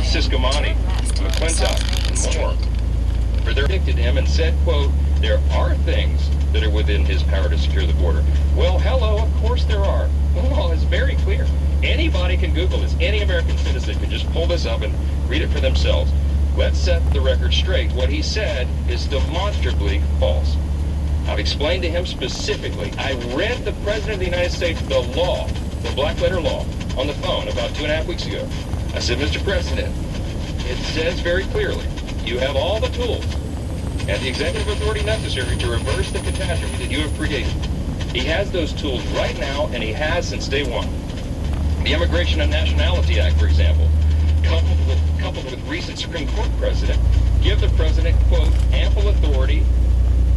Siscomani, McClintock, and more. For they predicted him and said, quote, there are things that are within his power to secure the border. Well, hello, of course there are. The law is very clear. Anybody can Google this. Any American citizen can just pull this up and read it for themselves. Let's set the record straight. What he said is demonstrably false. I've explained to him specifically. I read the President of the United States, the law, the black letter law, on the phone about 2.5 weeks ago. I said, Mr. President, it says very clearly, you have all the tools and the executive authority necessary to reverse the catastrophe that you have created. He has those tools right now, and he has since day one. The Immigration and Nationality Act, for example, coupled with recent Supreme Court precedent, give the president, quote, ample authority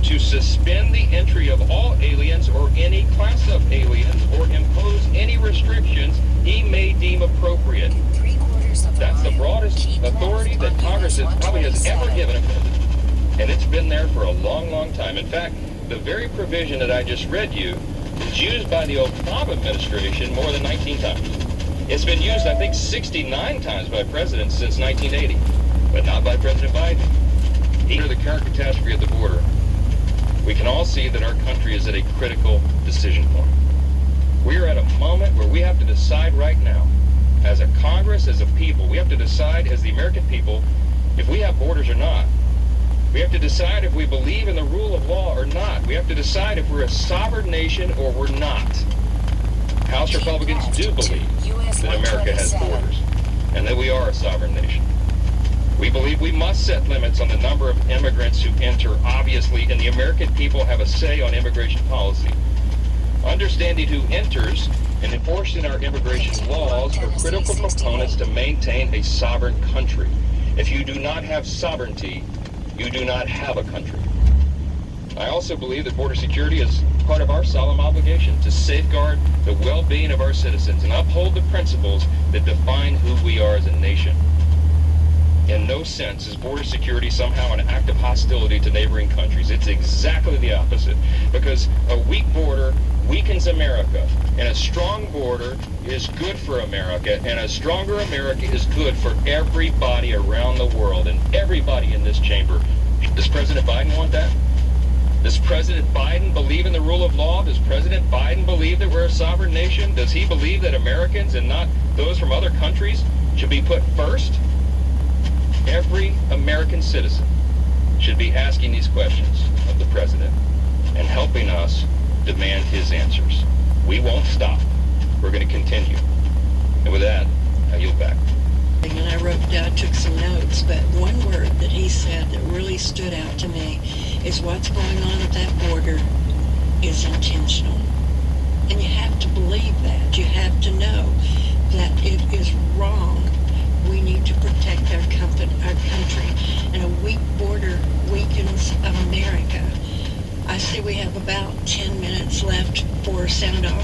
to suspend the entry of all aliens or any class of aliens or impose any restrictions he may deem appropriate. That's the broadest authority that Congress probably has ever given a president. And it's been there for a long, long time. In fact, the very provision that I just read you was used by the Obama administration more than 19 times. It's been used, I think, 69 times by presidents since 1980, but not by President Biden. Either the current catastrophe at the border, we can all see that our country is at a critical decision point. We are at a moment where we have to decide right now, as a Congress, as a people, we have to decide as the American people if we have borders or not. We have to decide if we believe in the rule of law or not. We have to decide if we're a sovereign nation or we're not. House Republicans do believe that America has borders and that we are a sovereign nation. We believe we must set limits on the number of immigrants who enter, obviously, and the American people have a say on immigration policy. Understanding who enters and enforcing our immigration laws are critical components to maintain a sovereign country. If you do not have sovereignty, you do not have a country. I also believe that border security is part of our solemn obligation to safeguard the well-being of our citizens and uphold the principles that define who we are as a nation. In no sense is border security somehow an act of hostility to neighboring countries. It's exactly the opposite, because a weak border weakens America, and a strong border is good for America, and a stronger America is good for everybody around the world and everybody in this chamber. Does President Biden want that? Does President Biden believe in the rule of law? Does President Biden believe that we're a sovereign nation? Does he believe that Americans and not those from other countries should be put first? Every American citizen should be asking these questions of the president and helping us demand his answers. We won't stop. We're going to continue. And with that, I yield back. And I took some notes, but one word that he said that really stood out to me is what's going on at that border is intentional. And you have to believe that. You have to know that it is wrong. We need to protect our country, and a weak border weakens America. I see we have about 10 minutes left for sound off.